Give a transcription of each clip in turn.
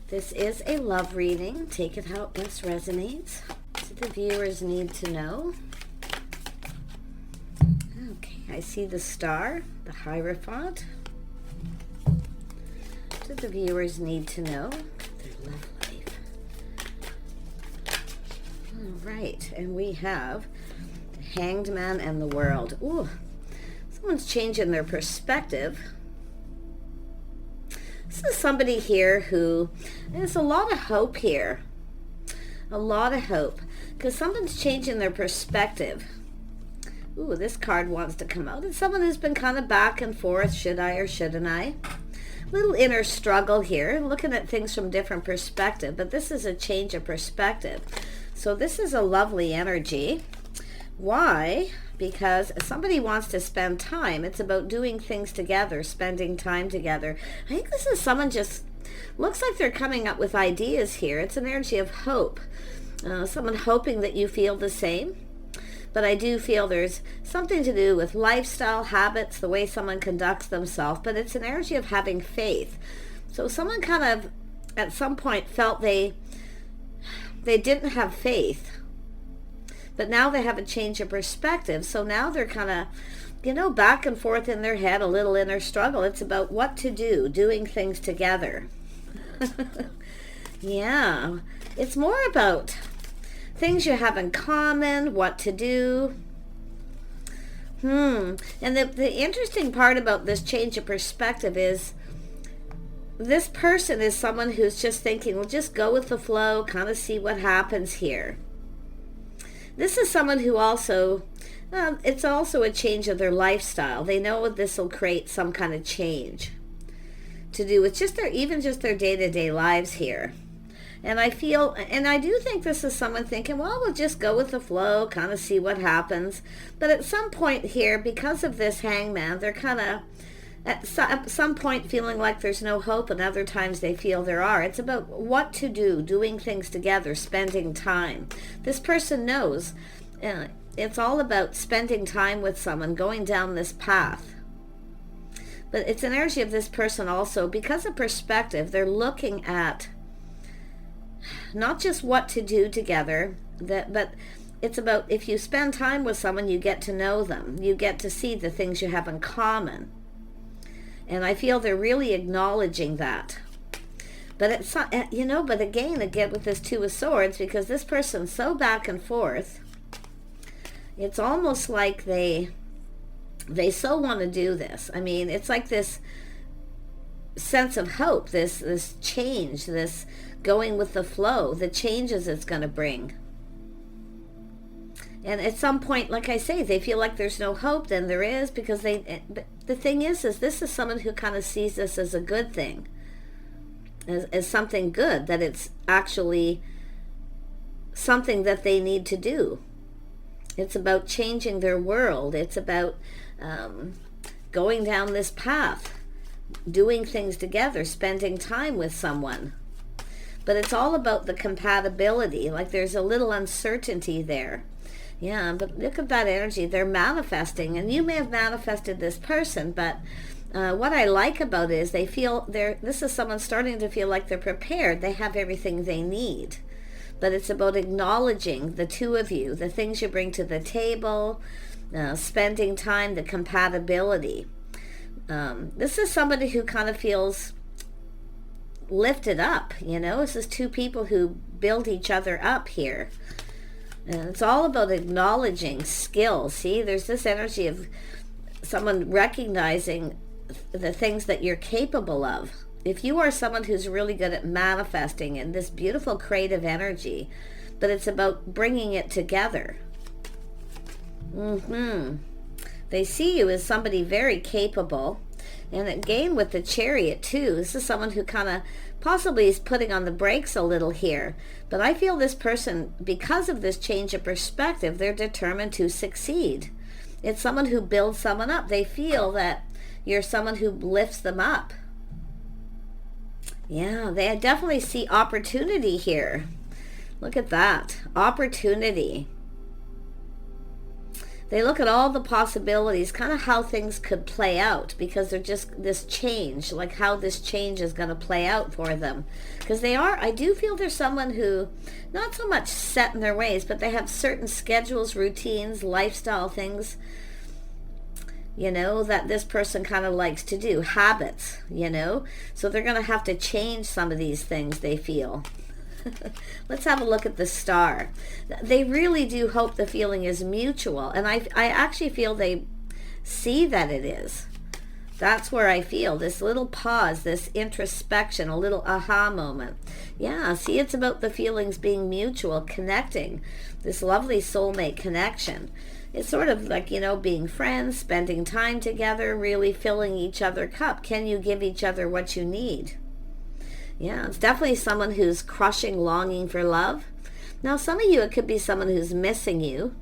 This is a love reading. Take it how it best resonates. So the viewers need to know. Okay, I see the star, the Hierophant. So the viewers need to know their love life. All right, and we have the Hanged Man and the World. Ooh, someone's changing their perspective. This is somebody here who, there's a lot of hope here. A lot of hope. Because someone's changing their perspective. Ooh, this card wants to come out. It's someone who's been kind of back and forth. Should I or shouldn't I? Little inner struggle here. Looking at things from different perspective. But this is a change of perspective. So this is a lovely energy. Why? Because somebody wants to spend time. It's about doing things together, spending time together. I think this is someone just, looks like they're coming up with ideas here. It's an energy of hope. Someone hoping that you feel the same. But I do feel there's something to do with lifestyle, habits, the way someone conducts themselves. But it's an energy of having faith. So someone kind of, at some point, felt they didn't have faith. But now they have a change of perspective. So now they're kind of, you know, back and forth in their head, a little inner struggle. It's about what to do, doing things together. Yeah. It's more about things you have in common, what to do. And the interesting part about this change of perspective is this person is someone who's just thinking, well, just go with the flow, kind of see what happens here. This is someone who also, it's also a change of their lifestyle. They know this will create some kind of change to do with just their, even just their day-to-day lives here. And I feel, and I do think this is someone thinking, well, we'll just go with the flow, kind of see what happens. But at some point here, because of this Hangman, they're kind of, at some point feeling like there's no hope, and other times they feel there are. It's about what to do, doing things together, spending time. This person knows it's all about spending time with someone, going down this path. But it's an energy of this person also, because of perspective, they're looking at not just what to do together, but it's about if you spend time with someone, you get to know them. You get to see the things you have in common. And I feel they're really acknowledging that. But it's, you know, but again with this Two of Swords, because this person's so back and forth, it's almost like they so want to do this. I mean, it's like this sense of hope, this change, this going with the flow, the changes it's going to bring. And at some point, like I say, they feel like there's no hope, then there is, because the thing is this is someone who kind of sees this as a good thing, as something good, that it's actually something that they need to do. It's about changing their world. It's about going down this path, doing things together, spending time with someone. But it's all about the compatibility, like there's a little uncertainty there. Yeah, but look at that energy. They're manifesting, and you may have manifested this person, but what I like about it is they feel this is someone starting to feel like they're prepared. They have everything they need. But it's about acknowledging the two of you, the things you bring to the table, spending time, the compatibility. This is somebody who kind of feels lifted up, you know. This is two people who build each other up here. And it's all about acknowledging skill. See, there's this energy of someone recognizing the things that you're capable of. If you are someone who's really good at manifesting in this beautiful creative energy, but it's about bringing it together. They see you as somebody very capable. And again with the Chariot too, this is someone who kind of possibly is putting on the brakes a little here. But I feel this person, because of this change of perspective, they're determined to succeed. It's someone who builds someone up. They feel that you're someone who lifts them up. Yeah, they definitely see opportunity here. Look at that. Opportunity. They look at all the possibilities, kind of how things could play out, because they're just this change, like how this change is going to play out for them. Because I do feel there's someone who, not so much set in their ways, but they have certain schedules, routines, lifestyle things, that this person kind of likes to do, habits, So they're going to have to change some of these things, they feel. Let's have a look at the star. They really do hope the feeling is mutual, and I actually feel they see that it is. That's where I feel this little pause, this introspection, a little aha moment. Yeah, see, it's about the feelings being mutual, connecting, this lovely soulmate connection. It's sort of like, being friends, spending time together, really filling each other's cup. Can you give each other what you need? Yeah, it's definitely someone who's crushing longing for love. Now, some of you, it could be someone who's missing you.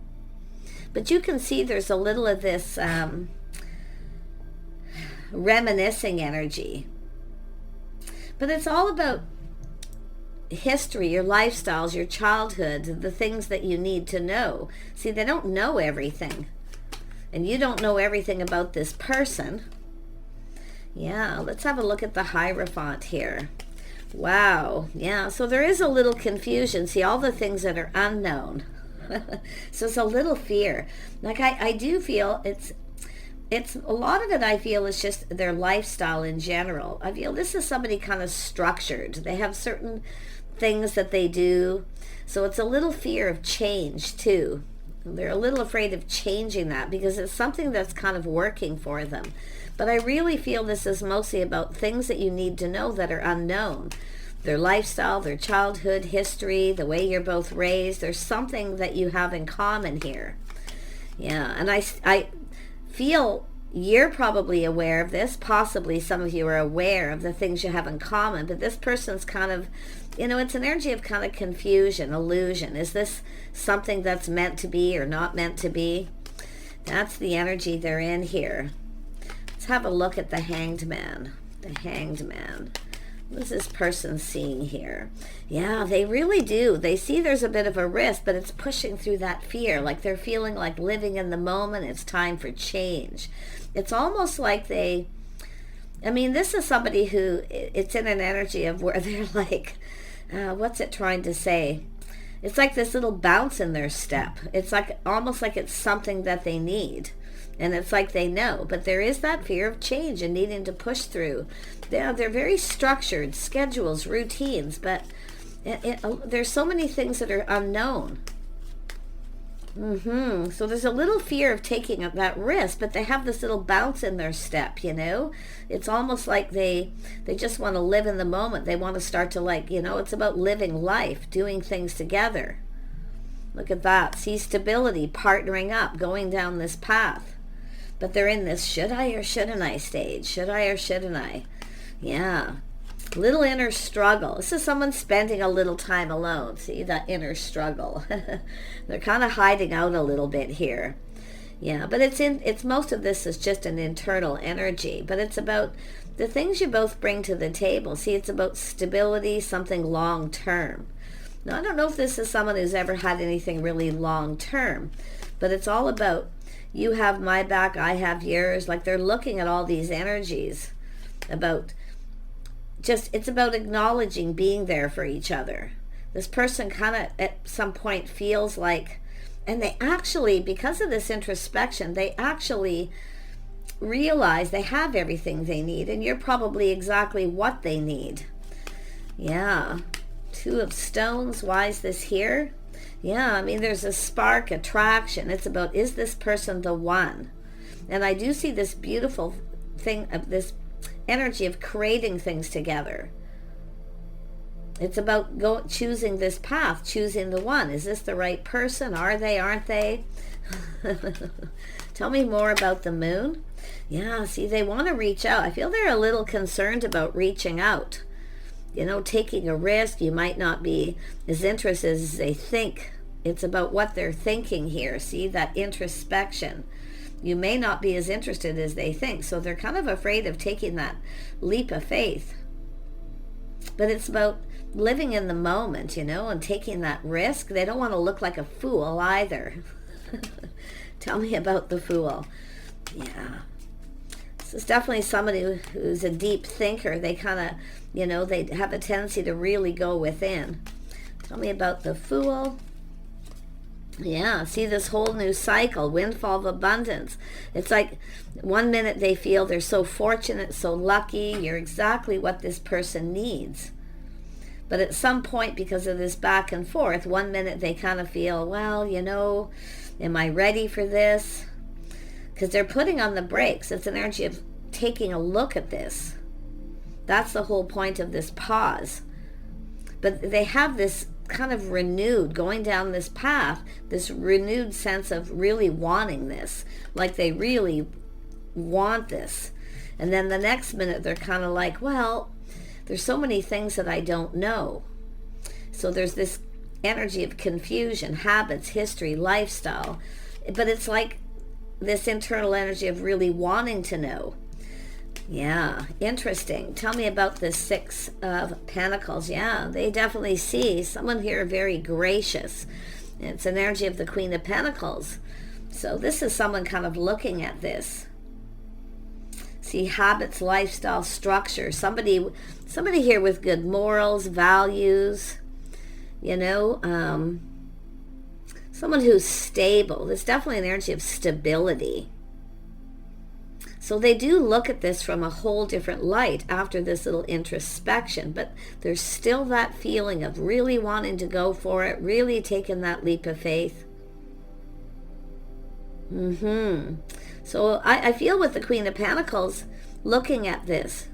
But you can see there's a little of this reminiscing energy. But it's all about history, your lifestyles, your childhood, the things that you need to know. See, they don't know everything. And you don't know everything about this person. Yeah, let's have a look at the Hierophant here. Wow. Yeah, so there is a little confusion. See, all the things that are unknown. So it's a little fear. Like I do feel it's a lot of it, I feel, is just their lifestyle in general. I feel this is somebody kind of structured. They have certain things that they do. So it's a little fear of change too. They're a little afraid of changing that because it's something that's kind of working for them. But I really feel this is mostly about things that you need to know that are unknown. Their lifestyle, their childhood history, the way you're both raised. There's something that you have in common here. Yeah, and I feel you're probably aware of this. Possibly some of you are aware of the things you have in common. But this person's kind of, it's an energy of kind of confusion, illusion. Is this something that's meant to be or not meant to be? That's the energy they're in here. Have a look at the Hanged Man. The Hanged Man. What is this person seeing here? Yeah, they really do. They see there's a bit of a risk, but it's pushing through that fear. Like they're feeling like living in the moment. It's time for change. It's almost like this is somebody who, it's in an energy of where they're like, what's it trying to say? It's like this little bounce in their step. It's like almost like it's something that they need. And it's like they know, but there is that fear of change and needing to push through. They're very structured, schedules, routines, but there's so many things that are unknown. So there's a little fear of taking that risk, but they have this little bounce in their step, It's almost like they just want to live in the moment. They want to start to it's about living life, doing things together. Look at that. See, stability, partnering up, going down this path. But they're in this should I or shouldn't I stage. Should I or shouldn't I? Yeah. Little inner struggle. This is someone spending a little time alone. See, that inner struggle. They're kind of hiding out a little bit here. Yeah, but it's most of this is just an internal energy. But it's about the things you both bring to the table. See, it's about stability, something long term. Now, I don't know if this is someone who's ever had anything really long term, but it's all about you have my back, I have yours. Like they're looking at all these energies about it's about acknowledging being there for each other. This person kind of at some point feels like, and they actually, because of this introspection, they actually realize they have everything they need, and you're probably exactly what they need. Yeah. Two of Stones. Why is this here? Yeah, there's a spark, attraction. It's about, is this person the one? And I do see this beautiful thing of this energy of creating things together. It's about choosing this path, choosing the one. Is this the right person? Are they, aren't they? Tell me more about the Moon. Yeah, see, they want to reach out. I feel they're a little concerned about reaching out. Taking a risk. You might not be as interested as they think. It's about what they're thinking here. See, that introspection. You may not be as interested as they think. So they're kind of afraid of taking that leap of faith. But it's about living in the moment, and taking that risk. They don't want to look like a fool either. Tell me about the Fool. Yeah. This is definitely somebody who's a deep thinker. They kind of, you know, they have a tendency to really go within. Tell me about the Fool. Yeah, see this whole new cycle, windfall of abundance. It's like 1 minute they feel they're so fortunate, so lucky, you're exactly what this person needs. But at some point, because of this back and forth, 1 minute they kind of feel, well, you know, am I ready for this? Because they're putting on the brakes. It's an energy of taking a look at this. That's the whole point of this pause. But they have this kind of renewed, going down this path, this renewed sense of really wanting this, like they really want this. And then the next minute they're kind of like, well, there's so many things that I don't know. So there's this energy of confusion, habits, history, lifestyle. But it's like this internal energy of really wanting to know. Yeah, interesting. Tell me about the Six of Pentacles. Yeah, they definitely see someone here very gracious. It's an energy of the Queen of Pentacles. So this is someone kind of looking at this. See, habits, lifestyle, structure. Somebody here with good morals, values, you know, someone who's stable. There's definitely an energy of stability. So they do look at this from a whole different light after this little introspection, but there's still that feeling of really wanting to go for it, really taking that leap of faith. So I feel with the Queen of Pentacles, looking at this,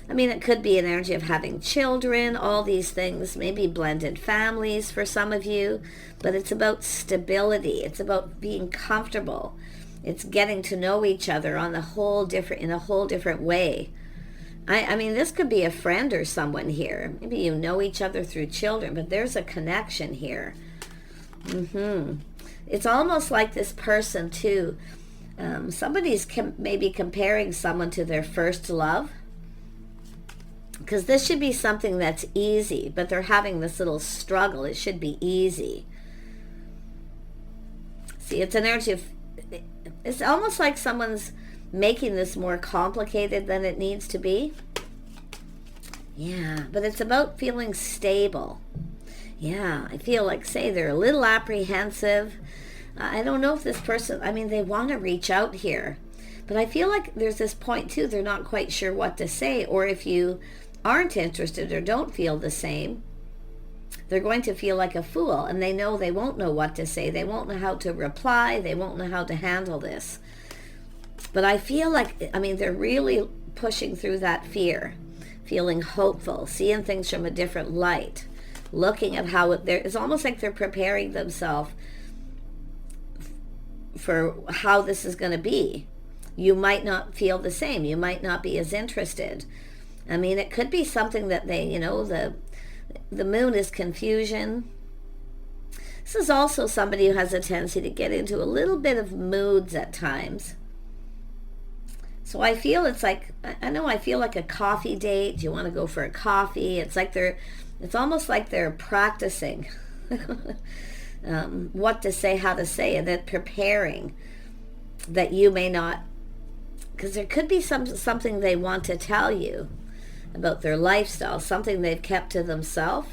I mean, it could be an energy of having children, all these things, maybe blended families for some of you, but it's about stability. It's about being comfortable. It's getting to know each other in a whole different way. I mean, this could be a friend or someone here. Maybe you know each other through children, but there's a connection here. It's almost like this person too. Somebody's maybe comparing someone to their first love. Because this should be something that's easy, but they're having this little struggle. It should be easy. See, it's an energy of, it's almost like someone's making this more complicated than it needs to be. Yeah, but it's about feeling stable. Yeah, I feel like, say, they're a little apprehensive. I don't know if this person, I mean, they want to reach out here. But I feel like there's this point, too, they're not quite sure what to say. Or if you aren't interested or don't feel the same, they're going to feel like a fool, and they know they won't know what to say. They won't know how to reply. They won't know how to handle this. But I feel like, I mean, they're really pushing through that fear, feeling hopeful, seeing things from a different light, looking at how it's almost like they're preparing themselves for how this is going to be. You might not feel the same. You might not be as interested. I mean, it could be something that they, you know, the moon is confusion. This is also somebody who has a tendency to get into a little bit of moods at times. So I feel it's like, I feel like a coffee date. You want to go for a coffee. It's like it's almost like they're practicing what to say, how to say, and then preparing that you may not, because there could be something they want to tell you about their lifestyle, something they've kept to themselves.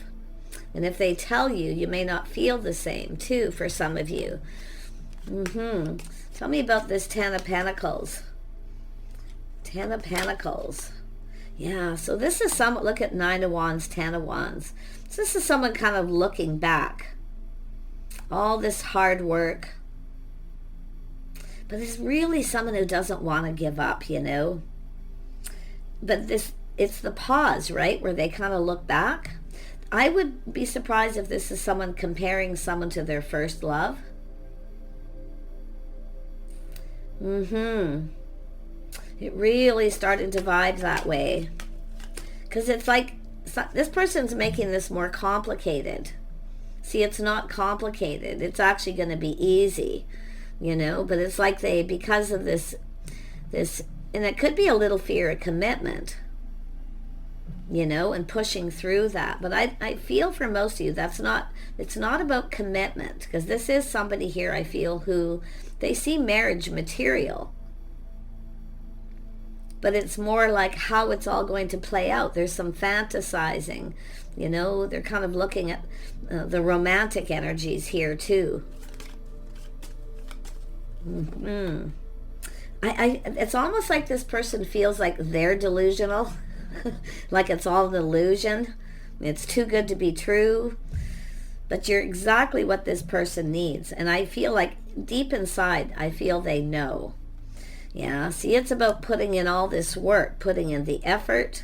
And if they tell you, you may not feel the same, too, for some of you. Tell me about this Ten of Pentacles. Ten of Pentacles. Yeah, so this is someone, look at Nine of Wands, Ten of Wands. So this is someone kind of looking back. All this hard work. But it's really someone who doesn't want to give up, you know. But it's the pause, right, where they kind of look back. I would be surprised if this is someone comparing someone to their first love. It really started to vibe that way. Because it's like, this person's making this more complicated. See, it's not complicated. It's actually going to be easy, you know. But it's like because of this, and it could be a little fear of commitment. you know, and pushing through that. But I feel for most of you, it's not about commitment, because this is somebody here, I feel, who they see marriage material. But it's more like how it's all going to play out. There's some fantasizing, you know, they're kind of looking at the romantic energies here too. It's almost like this person feels like they're delusional, like it's all an illusion. It's too good to be true. But you're exactly what this person needs. And I feel like deep inside, I feel they know. Yeah, see, it's about putting in all this work, putting in the effort.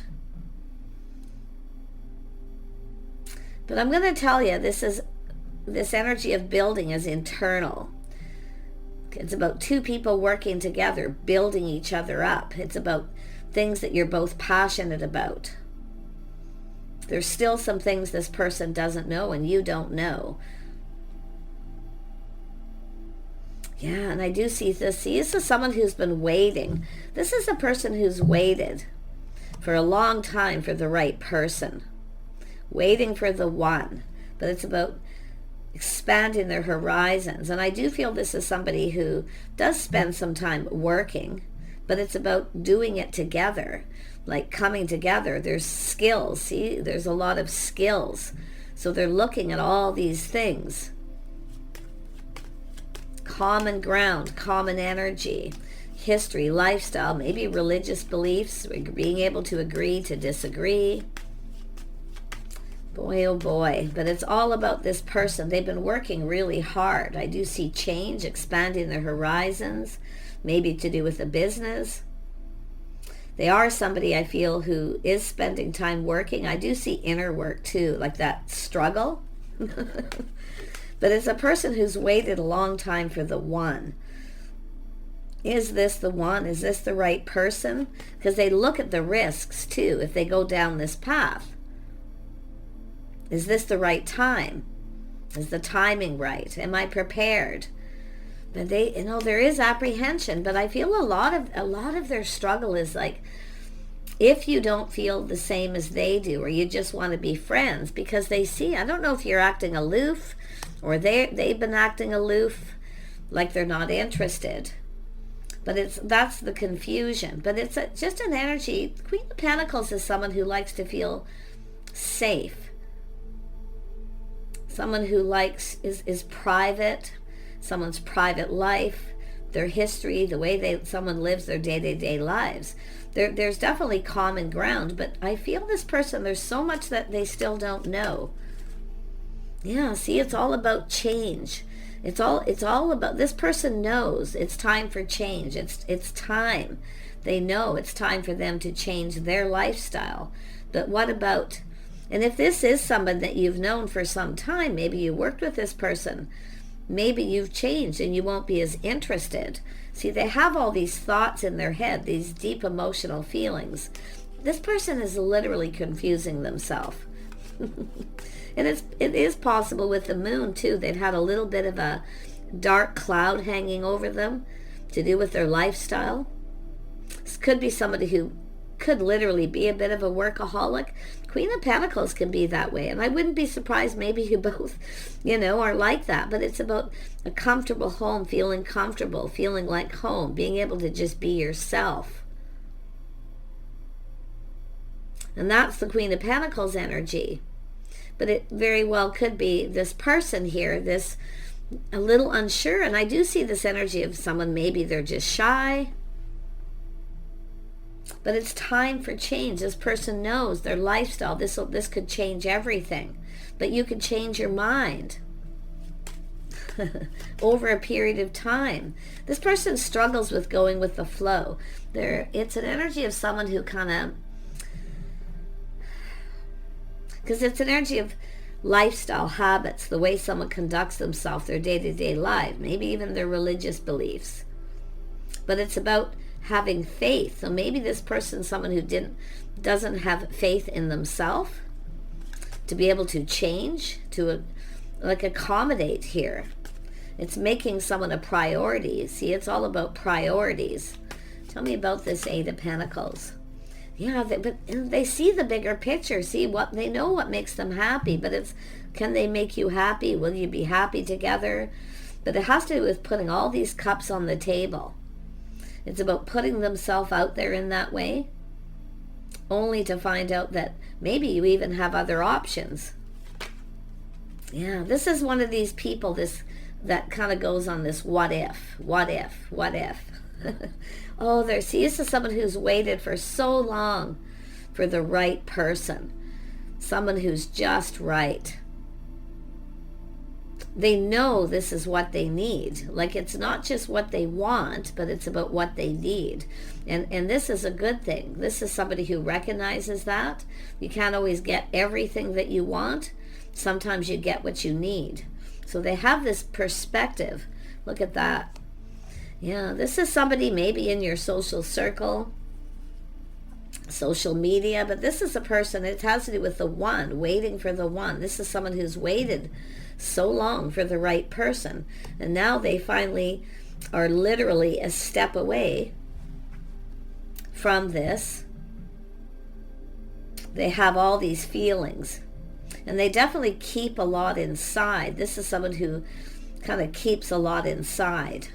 But I'm going to tell you, this energy of building is internal. It's about two people working together, building each other up. It's about things that you're both passionate about. There's still some things this person doesn't know and you don't know. Yeah, and I do see this. See, this is someone who's been waiting. This is a person who's waited for a long time for the right person. Waiting for the one. But it's about expanding their horizons. And I do feel this is somebody who does spend some time working, but it's about doing it together, like coming together. There's skills. See, there's a lot of skills. So they're looking at all these things. Common ground, common energy, history, lifestyle, maybe religious beliefs, being able to agree to disagree. Boy, oh boy. But it's all about this person. They've been working really hard. I do see change, expanding their horizons, maybe to do with the business. They are somebody, I feel, who is spending time working. I do see inner work too, like that struggle. But it's a person who's waited a long time for the one. Is this the one? Is this the right person? Because they look at the risks too if they go down this path. Is this the right time? Is the timing right? Am I prepared? But they, you know, there is apprehension, but I feel a lot of their struggle is like, if you don't feel the same as they do, or you just want to be friends, because they see, I don't know if you're acting aloof, or they've been acting aloof, like they're not interested. But that's the confusion. But it's just an energy. Queen of Pentacles is someone who likes to feel safe. Someone who likes, is private, someone's private life, their history, the way someone lives their day-to-day lives. There's definitely common ground, but I feel this person, there's so much that they still don't know. Yeah, see, it's all about change. It's all about, this person knows it's time for change. It's time. They know it's time for them to change their lifestyle. But what about, and if this is someone that you've known for some time, maybe you worked with this person, maybe you've changed and you won't be as interested. See, they have all these thoughts in their head, these deep emotional feelings. This person is literally confusing themselves. And it is possible with the moon too. They've had a little bit of a dark cloud hanging over them to do with their lifestyle. This could be somebody who could literally be a bit of a workaholic. Queen of Pentacles can be that way, and I wouldn't be surprised maybe you both, are like that. But it's about a comfortable home, feeling comfortable, feeling like home, being able to just be yourself. And that's the Queen of Pentacles energy. But it very well could be this person here, this a little unsure. And I do see this energy of someone, maybe they're just shy. But it's time for change. This person knows their lifestyle. This could change everything. But you could change your mind over a period of time. This person struggles with going with the flow. It's an energy of someone who kind of, because it's an energy of lifestyle, habits, the way someone conducts themselves, their day-to-day life, maybe even their religious beliefs. But it's about having faith. So maybe this person's someone who doesn't have faith in themselves to be able to change, to accommodate here. It's making someone a priority. See, it's all about priorities. Tell me about this Eight of Pentacles. Yeah, but they see the bigger picture. See what they know, what makes them happy. But it's, can they make you happy? Will you be happy together? But it has to do with putting all these cups on the table. It's about putting themselves out there in that way, only to find out that maybe you even have other options. Yeah, this is one of these people that kind of goes on this what if. Oh, this is someone who's waited for so long for the right person. Someone who's just right. They know this is what they need. Like, it's not just what they want, but it's about what they need. And this is a good thing. This is somebody who recognizes that. You can't always get everything that you want. Sometimes you get what you need. So they have this perspective. Look at that. Yeah, this is somebody maybe in your social circle, social media, but this is a person, it has to do with the one, waiting for the one. This is someone who's waited so long for the right person, and now they finally are literally a step away from this. They have all these feelings, and they definitely keep a lot inside. This is someone who kind of keeps a lot inside.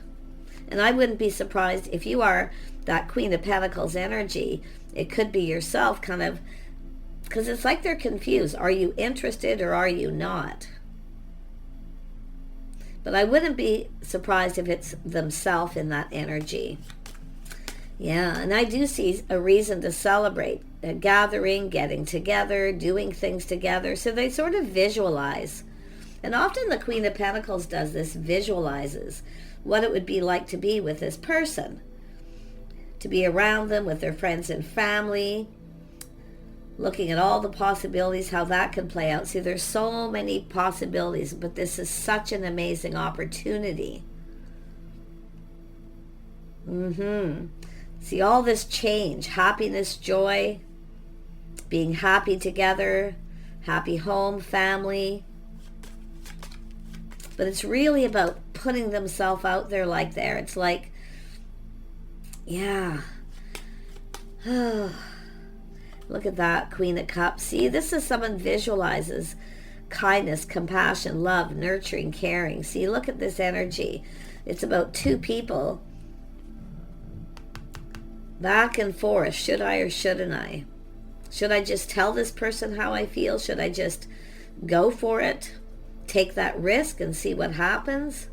And I wouldn't be surprised if you are that Queen of Pentacles energy. It could be yourself, kind of, because it's like they're confused. Are you interested or are you not? But I wouldn't be surprised if it's themselves in that energy. Yeah, and I do see a reason to celebrate. A gathering, getting together, doing things together. So they sort of visualize. And often the Queen of Pentacles does this, visualizes what it would be like to be with this person, to be around them with their friends and family, looking at all the possibilities, how that can play out. See, there's so many possibilities, but this is such an amazing opportunity. See, all this change, happiness, joy, being happy together, happy home, family. But it's really about putting themselves out there like there. It's like, yeah. Look at that, Queen of Cups. See, this is someone visualizes kindness, compassion, love, nurturing, caring. See, look at this energy. It's about two people back and forth. Should I or shouldn't I? Should I just tell this person how I feel? Should I just go for it? Take that risk and see what happens?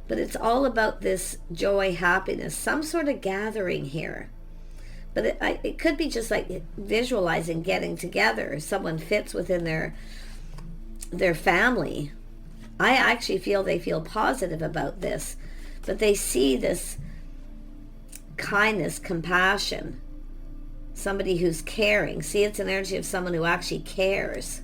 But it's all about this joy, happiness, some sort of gathering here. But it could be just like visualizing getting together. Someone fits within their family. I actually feel they feel positive about this. But they see this kindness, compassion. Somebody who's caring. See, it's an energy of someone who actually cares.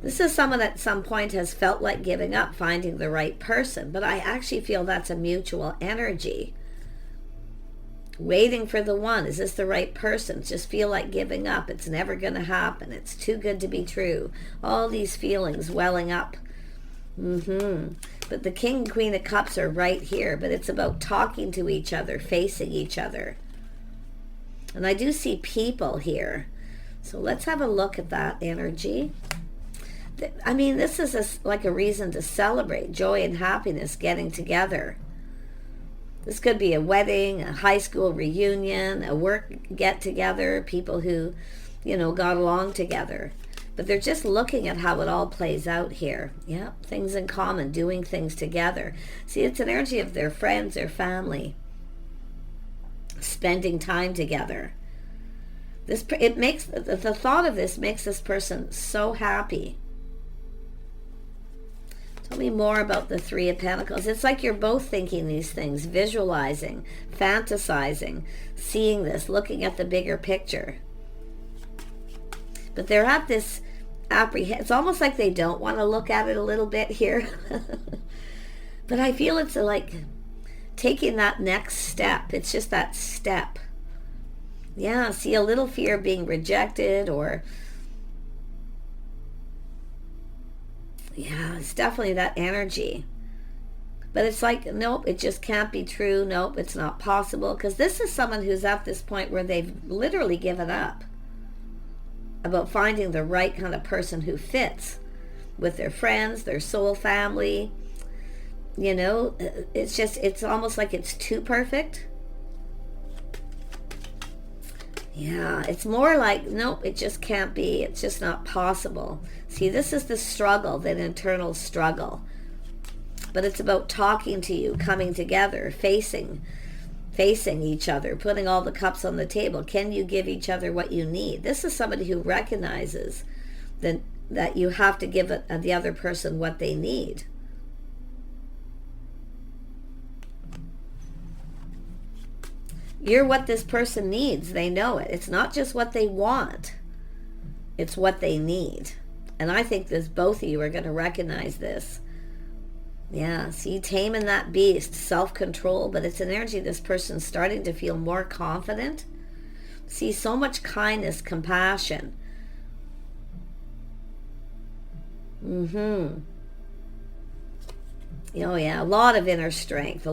This is someone at some point has felt like giving up, finding the right person. But I actually feel that's a mutual energy. Waiting for the one. Is this the right person? Just feel like giving up. It's never going to happen. It's too good to be true. All these feelings welling up. But the King and Queen of Cups are right here. But it's about talking to each other, facing each other. And I do see people here. So let's have a look at that energy. I mean, this is like a reason to celebrate joy and happiness, getting together. This could be a wedding, a high school reunion, a work get-together, people who, got along together. But they're just looking at how it all plays out here. Yeah, things in common, doing things together. See, it's an energy of their friends, their family, spending time together. The thought of this makes this person so happy. Tell me more about the Three of Pentacles. It's like you're both thinking these things, visualizing, fantasizing, seeing this, looking at the bigger picture. But they're at this it's almost like they don't want to look at it a little bit here. But I feel it's like taking that next step. It's just that step. Yeah, see, a little fear of being rejected, or yeah, it's definitely that energy. But it's like, nope, it just can't be true. Nope, it's not possible. Because this is someone who's at this point where they've literally given up about finding the right kind of person who fits with their friends, their soul family. You know, it's almost like it's too perfect. Yeah, it's more like, nope, it just can't be. It's just not possible. See, this is the struggle, that internal struggle. But it's about talking to you, coming together, facing each other, putting all the cups on the table. Can you give each other what you need? This is somebody who recognizes that you have to give the other person what they need. You're what this person needs. They know it. It's not just what they want. It's what they need. And I think both of you are going to recognize this. Yeah, see, taming that beast, self-control, but it's an energy this person's starting to feel more confident. See, so much kindness, compassion. Oh yeah, a lot of inner strength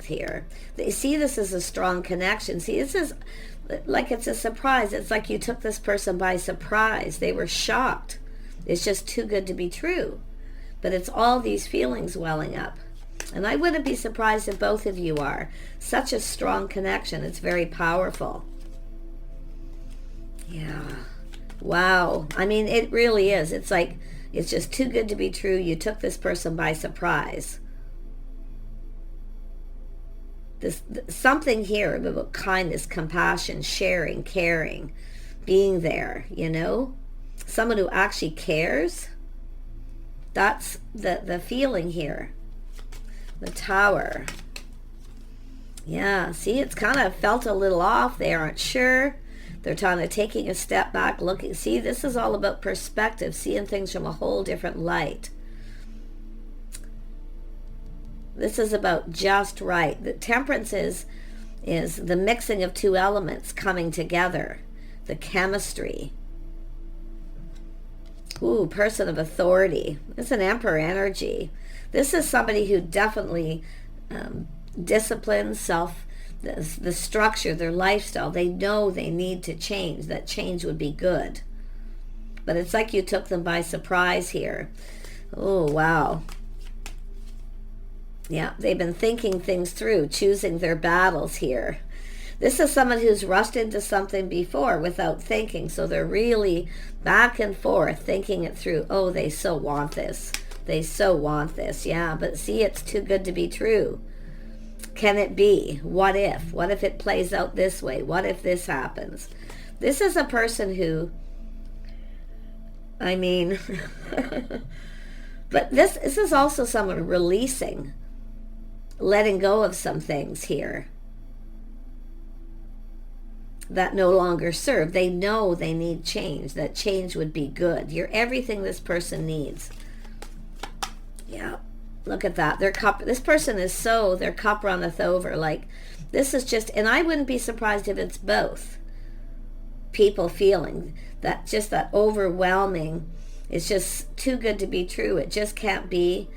here. They see this as a strong connection. See, this is like it's a surprise. It's like you took this person by surprise. They were shocked. It's just too good to be true. But it's all these feelings welling up. And I wouldn't be surprised if both of you are. Such a strong connection. It's very powerful. Yeah. Wow. I mean, it really is. It's like, it's just too good to be true. You took this person by surprise. Something here about kindness, compassion, sharing, caring, being there, you know? Someone who actually cares. That's the feeling here. The Tower. Yeah, see, it's kind of felt a little off. They aren't sure. They're kind of taking a step back, looking. See, this is all about perspective, seeing things from a whole different light. This is about just right. The Temperance is the mixing of two elements coming together. The chemistry. Ooh, person of authority. It's an Emperor energy. This is somebody who definitely disciplines the structure, their lifestyle. They know they need to change. That change would be good. But it's like you took them by surprise here. Oh, wow. Yeah, they've been thinking things through, choosing their battles here. This is someone who's rushed into something before without thinking, so they're really back and forth thinking it through. Oh, they so want this. They so want this. Yeah, but see, it's too good to be true. Can it be? What if? What if it plays out this way? What if this happens? This is a person who, I mean, but this is also someone releasing, letting go of some things here that no longer serve. They know they need change, that change would be good. You're everything this person needs. Yeah, look at that. Their cup, this person is so, their cup runneth over. Like, this is just, and I wouldn't be surprised if it's both people feeling that, just that overwhelming, it's just too good to be true. It just can't be.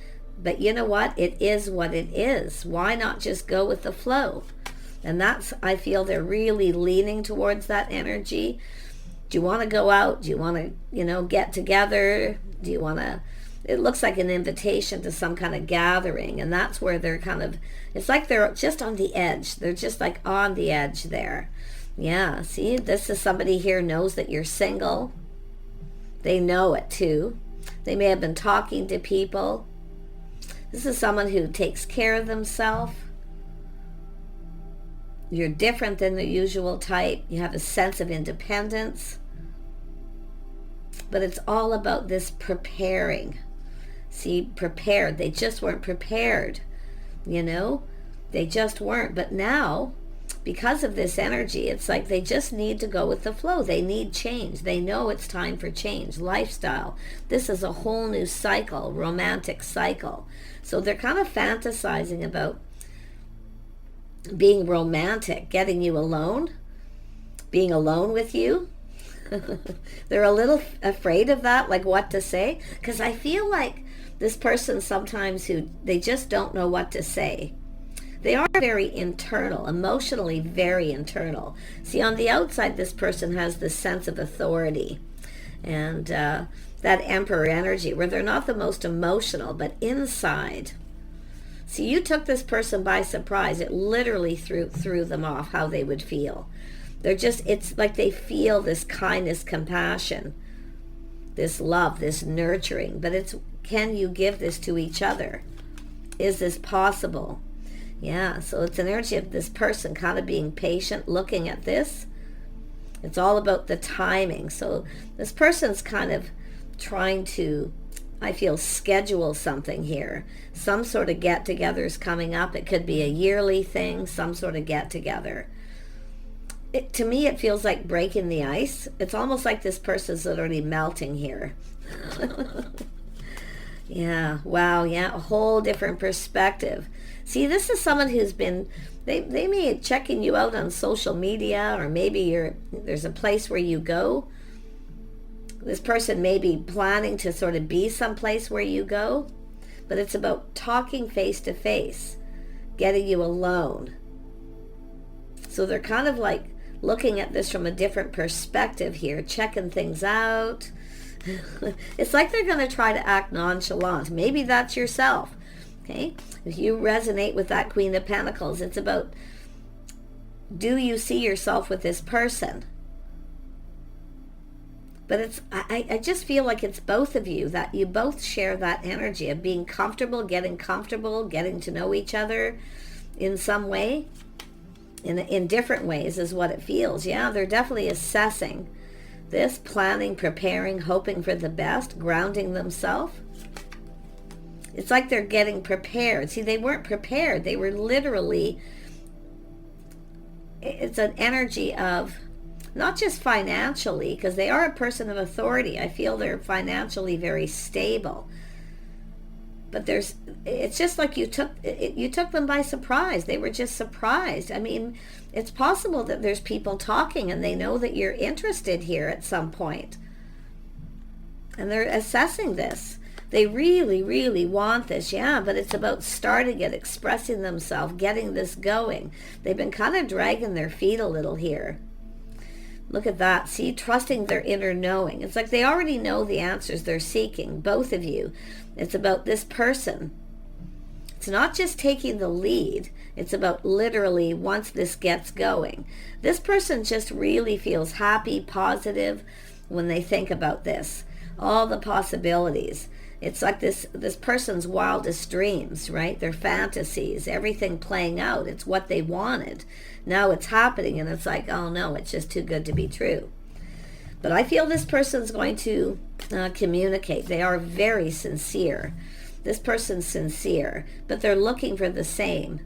But you know what? It is what it is. Why not just go with the flow? And that's, I feel they're really leaning towards that energy. Do you want to go out? Do you want to, get together? Do you want to, it looks like an invitation to some kind of gathering. And that's where they're kind of, it's like they're just on the edge. They're just like on the edge there. Yeah, see, this is somebody here knows that you're single. They know it too. They may have been talking to people. This is someone who takes care of themselves. You're different than the usual type. You have a sense of independence. But it's all about this preparing. See, prepared. They just weren't prepared. They just weren't. But now, because of this energy, it's like they just need to go with the flow. They need change. They know it's time for change. Lifestyle. This is a whole new cycle, romantic cycle. So they're kind of fantasizing about being romantic, getting you alone, being alone with you. They're a little afraid of that, like what to say, because I feel like this person sometimes who they just don't know what to say. They are very internal, emotionally very internal. See, on the outside, this person has this sense of authority and that emperor energy where they're not the most emotional, but inside. See, you took this person by surprise. It literally threw them off how they would feel. They're just, it's like they feel this kindness, compassion, this love, this nurturing. But it's, can you give this to each other? Is this possible? Yeah, so it's an energy of this person kind of being patient, looking at this. It's all about the timing. So this person's kind of trying to, I feel, schedule something here. Some sort of get-together is coming up. It could be a yearly thing, some sort of get-together. To me, it feels like breaking the ice. It's almost like this person's literally melting here. Yeah, wow, yeah, a whole different perspective. See, this is someone who's been, they may be checking you out on social media, or maybe there's a place where you go. This person may be planning to sort of be someplace where you go, but it's about talking face to face, getting you alone. So they're kind of like looking at this from a different perspective here, checking things out. It's like they're going to try to act nonchalant. Maybe that's yourself. Okay, if you resonate with that Queen of Pentacles, it's about, do you see yourself with this person? But it's, I just feel like it's both of you, that you both share that energy of being comfortable, getting to know each other in some way, in different ways is what it feels. Yeah, they're definitely assessing this, planning, preparing, hoping for the best, grounding themselves. It's like they're getting prepared. See, they weren't prepared. They were literally, it's an energy of, not just financially, because they are a person of authority. I feel they're financially very stable. But it's just like you took them by surprise. They were just surprised. I mean, it's possible that there's people talking and they know that you're interested here at some point. And they're assessing this. They really, really want this, yeah, but it's about starting it, expressing themselves, getting this going. They've been kind of dragging their feet a little here. Look at that. See, trusting their inner knowing. It's like they already know the answers they're seeking, both of you. It's about this person. It's not just taking the lead. It's about literally, once this gets going. This person just really feels happy, positive when they think about this. All the possibilities. It's like this person's wildest dreams, right? Their fantasies, everything playing out. It's what they wanted. Now it's happening, and it's like, oh no, it's just too good to be true. But I feel this person's going to communicate. They are very sincere. This person's sincere, but they're looking for the same.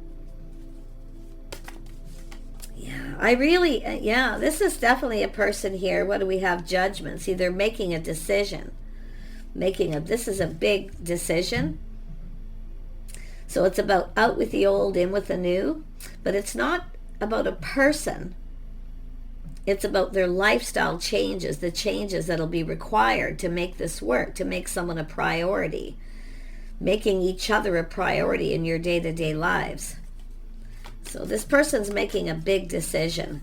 Yeah, this is definitely a person here. What do we have? Judgment. See, they're making a decision. This is a big decision. So it's about out with the old, in with the new. But it's not about a person. It's about their lifestyle changes, the changes that'll be required to make this work, to make someone a priority. Making each other a priority in your day-to-day lives. So this person's making a big decision.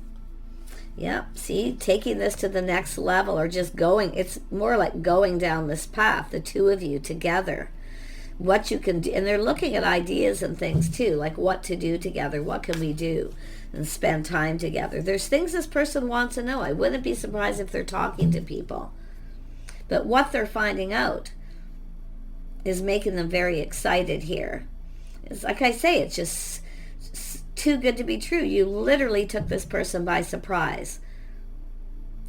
Yeah, see, taking this to the next level, or just going, it's more like going down this path, the two of you together. What you can do, and they're looking at ideas and things too, like what to do together, what can we do, and spend time together. There's things this person wants to know. I wouldn't be surprised if they're talking to people. But what they're finding out is making them very excited here. It's like I say, it's just too good to be true. You literally took this person by surprise.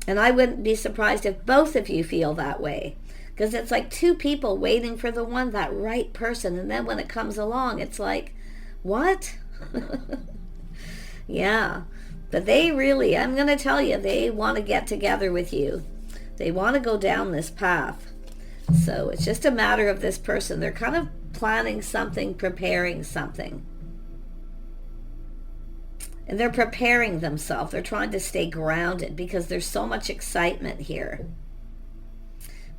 And I wouldn't be surprised if both of you feel that way. Because it's like two people waiting for the one, that right person. And then when it comes along, it's like, what? Yeah. But they really, I'm going to tell you, they want to get together with you. They want to go down this path. So it's just a matter of this person. They're kind of planning something, preparing something. And they're preparing themselves. They're trying to stay grounded because there's so much excitement here.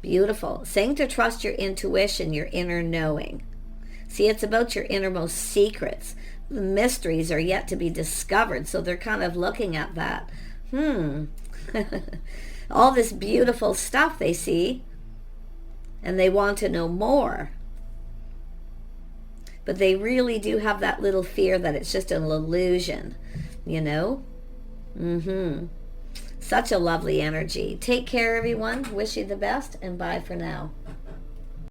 Beautiful. Saying to trust your intuition, your inner knowing. See, it's about your innermost secrets. The mysteries are yet to be discovered, so they're kind of looking at that. All this beautiful stuff they see, and they want to know more. But they really do have that little fear that it's just an illusion, you know? Such a lovely energy. Take care, everyone. Wish you the best, and bye for now.